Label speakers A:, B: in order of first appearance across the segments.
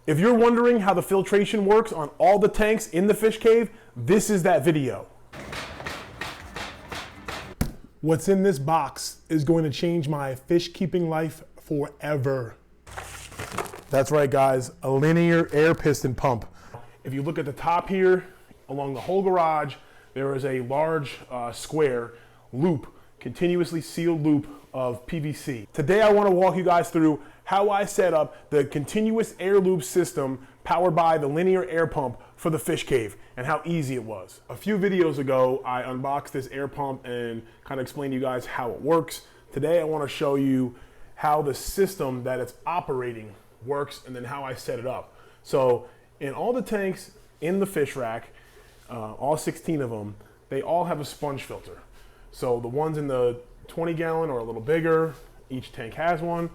A: If you're wondering how the filtration works on all the tanks in the fish cave, this is that video. What's in this box is going to change my fish keeping life forever. That's right, guys, a linear air piston pump. If you look at the top here, along the whole garage, there is a large square loop, continuously sealed loop of PVC. Today I want to walk you guys through how I set up the continuous air loop system powered by the linear air pump for the fish cave and how easy it was. A few videos ago, I unboxed this air pump and kind of explained to you guys how it works. Today I want to show you how the system that it's operating works and then how I set it up. So in all the tanks in the fish rack, all 16 of them, they all have a sponge filter. So the ones in the 20 gallon are a little bigger, each tank has one,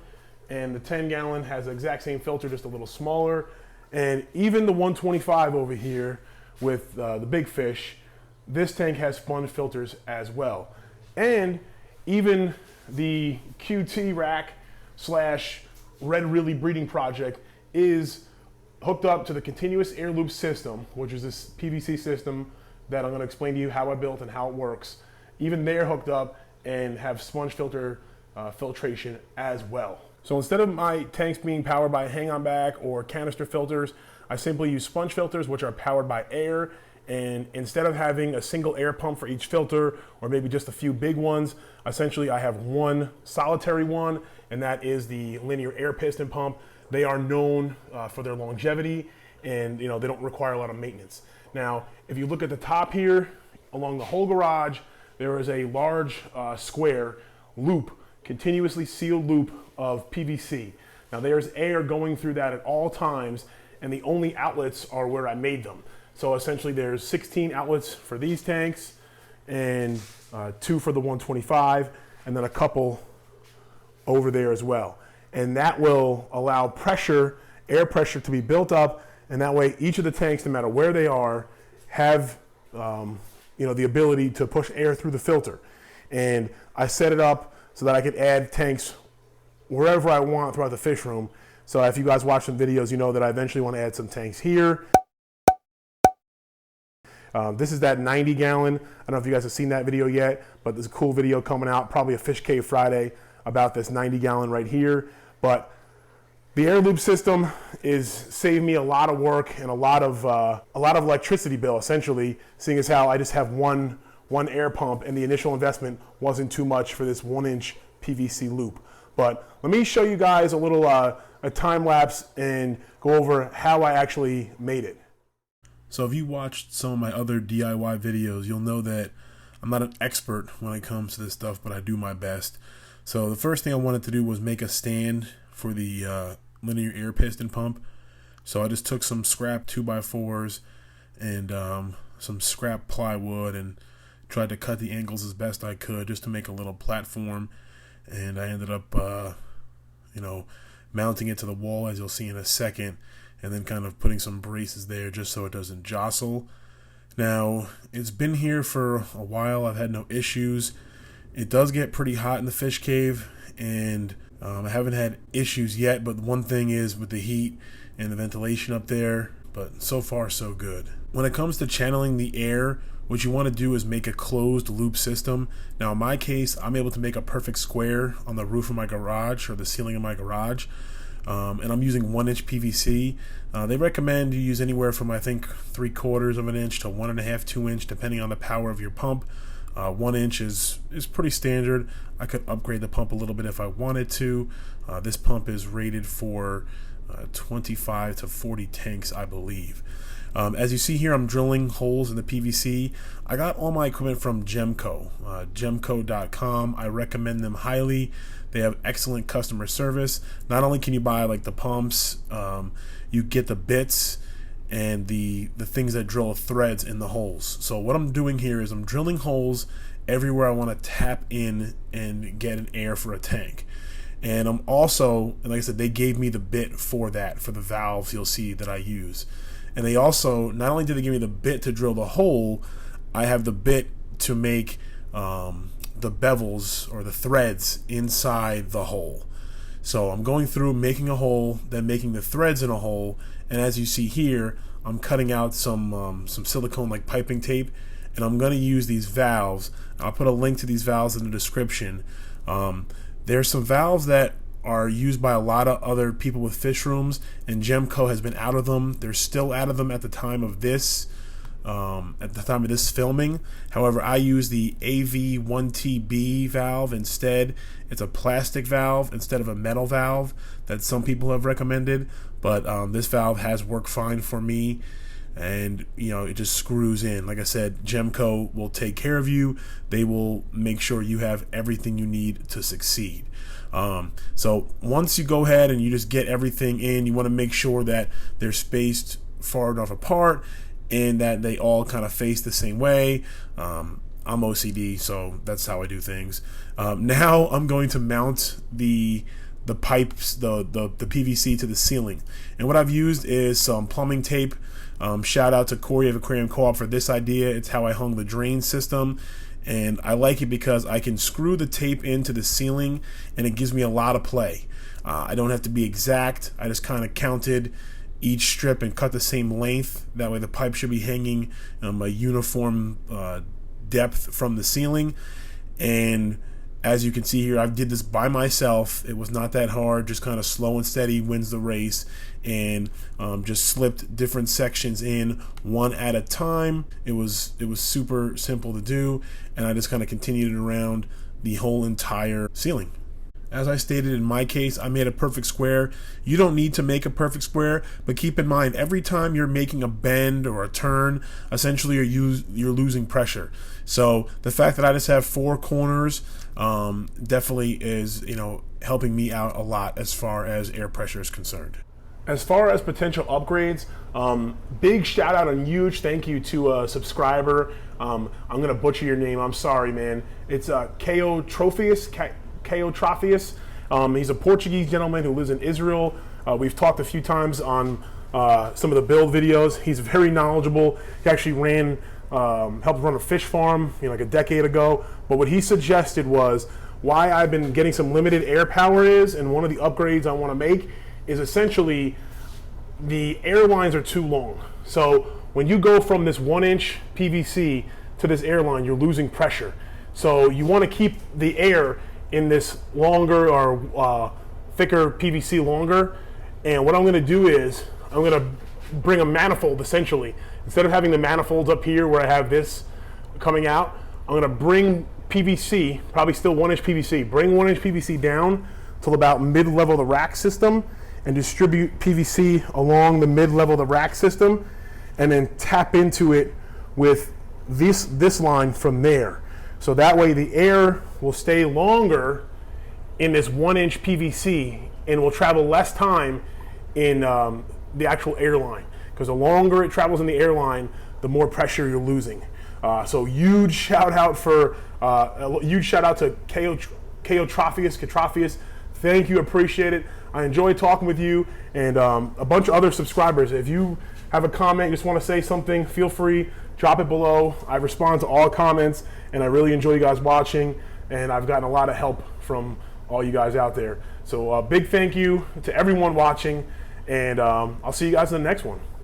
A: and the 10 gallon has the exact same filter, just a little smaller. And even the 125 over here with the big fish, this tank has sponge filters as well. And even the QT rack slash Red Really breeding project is hooked up to the continuous air loop system, which is this PVC system that I'm going to explain to you how I built and how it works. Even they're hooked up and have sponge filter filtration as well. So instead of my tanks being powered by hang-on back or canister filters, I simply use sponge filters, which are powered by air. And instead of having a single air pump for each filter, or maybe just a few big ones, essentially I have one solitary one, and that is the linear air piston pump. They are known for their longevity, and they don't require a lot of maintenance. Now, if you look at the top here, along the whole garage, there is a large square loop, continuously sealed loop of PVC. Now there's air going through that at all times, and the only outlets are where I made them. So essentially there's 16 outlets for these tanks, and 2 for the 125, and then a couple over there as well. And that will allow pressure, air pressure to be built up, and that way each of the tanks, no matter where they are, have the ability to push air through the filter. And I set it up so that I could add tanks wherever I want throughout the fish room. So if you guys watch some videos, you know that I eventually want to add some tanks here. This is that 90 gallon. I don't know if you guys have seen that video yet, but there's a cool video coming out, probably a Fish Cave Friday, about this 90 gallon right here. But the air loop system is saved me a lot of work and a lot of electricity bill, essentially, seeing as how I just have one air pump and the initial investment wasn't too much for this 1-inch PVC loop. But let me show you guys a little a time lapse and go over how I actually made it. So if you watched some of my other DIY videos, you'll know that I'm not an expert when it comes to this stuff, but I do my best. So the first thing I wanted to do was make a stand for the linear air piston pump. So I just took some scrap 2x4s and some scrap plywood and tried to cut the angles as best I could just to make a little platform. And I ended up, mounting it to the wall, as you'll see in a second, and then kind of putting some braces there just so it doesn't jostle. Now, it's been here for a while. I've had no issues. It does get pretty hot in the fish cave, and I haven't had issues yet, but one thing is with the heat and the ventilation up there, but so far so good. When it comes to channeling the air, what you want to do is make a closed loop system. Now in my case, I'm able to make a perfect square on the roof of my garage or the ceiling of my garage, and I'm using 1-inch PVC. They recommend you use anywhere from, I think, 3/4 of an inch to 1.5, 2 inch, depending on the power of your pump. 1 inch is pretty standard. I could upgrade the pump a little bit if I wanted to. This pump is rated for 25 to 40 tanks, I believe. As you see here, I'm drilling holes in the PVC. I got all my equipment from Jehmco, Jehmco.com. I recommend them highly. They have excellent customer service. Not only can you buy like the pumps, you get the bits and the things that drill threads in the holes. So what I'm doing here is I'm drilling holes everywhere I want to tap in and get an air for a tank. And I'm also, and like I said, they gave me the bit for that, for the valves you'll see that I use. And they also, not only did they give me the bit to drill the hole, I have the bit to make the bevels or the threads inside the hole. So I'm going through making a hole, then making the threads in a hole, And as you see here, I'm cutting out some silicone like piping tape, and I'm going to use these valves. I'll put a link to these valves in the description. There's some valves that are used by a lot of other people with fish rooms, and Jehmco has been out of them. They're still out of them at the time of this filming. However, I use the AWV1TB valve instead. It's a plastic valve instead of a metal valve that some people have recommended, but this valve has worked fine for me, and it just screws in. Like I said, Jehmco will take care of you. They will make sure you have everything you need to succeed. So once you go ahead and you just get everything in, you want to make sure that they're spaced far enough apart and that they all kind of face the same way. I'm OCD, so that's how I do things. Now I'm going to mount the pipes, the PVC to the ceiling. And what I've used is some plumbing tape. Shout out to Corey of Aquarium Co-op for this idea. It's how I hung the drain system. And I like it because I can screw the tape into the ceiling and it gives me a lot of play. I don't have to be exact. I just kind of counted each strip and cut the same length. That way the pipe should be hanging a uniform depth from the ceiling. And as you can see here, I did this by myself. It was not that hard, just kind of slow and steady wins the race, and just slipped different sections in one at a time. It was super simple to do, and I just kind of continued it around the whole entire ceiling. As I stated in my case, I made a perfect square. You don't need to make a perfect square, but keep in mind, every time you're making a bend or a turn, essentially you're losing pressure. So the fact that I just have 4 corners definitely is helping me out a lot as far as air pressure is concerned. As far as potential upgrades, big shout out and huge thank you to a subscriber. I'm gonna butcher your name. I'm sorry, man. It's Keotrophius. He's a Portuguese gentleman who lives in Israel. We've talked a few times on some of the build videos. He's very knowledgeable. He actually helped run a fish farm like a decade ago. But what he suggested was why I've been getting some limited air power and one of the upgrades I want to make is essentially the air lines are too long. So when you go from this 1-inch PVC to this air line, you're losing pressure. So you want to keep the air in this longer or thicker PVC longer. And what I'm going to do is I'm going to bring a manifold essentially. Instead of having the manifolds up here where I have this coming out, I'm going to bring PVC, probably still 1-inch PVC, bring 1-inch PVC down till about mid-level of the rack system and distribute PVC along the mid-level of the rack system, and then tap into it with this line from there. So that way the air will stay longer in this 1-inch PVC and will travel less time in the actual airline. Because the longer it travels in the airline, the more pressure you're losing. So huge shout out to Keotrophius. Thank you, appreciate it. I enjoy talking with you and a bunch of other subscribers. If you have a comment, you just want to say something, feel free, drop it below. I respond to all comments, and I really enjoy you guys watching, and I've gotten a lot of help from all you guys out there. So big thank you to everyone watching, and I'll see you guys in the next one.